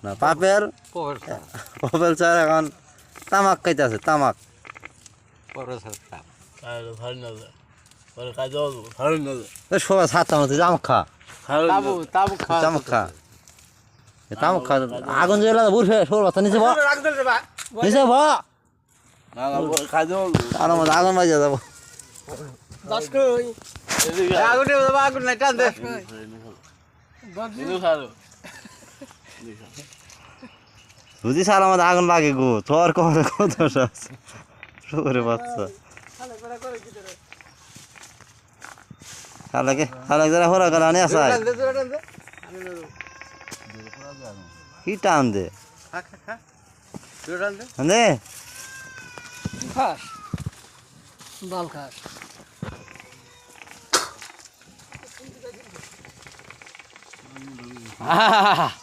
না পাপের পপেল স্যার এখন তামাক খাইতেছে তামাক সবাই সাতটা মতো তামাক খা তামাক খা তামাক খা আগুন জ্বলা বুড়ে সর বাচ্চা নিচে নিচে আর মধ্যে আগুন বাজে যাবো আগুন নাই টান দে বুঝি সার আমাদের আগুন লাগে গো তোর কমরে কত শুকুরে বাচ্চা খালাকে যারা হোরা গেল আনি আসাই কি টান দে দে খাস বাল খাস আহা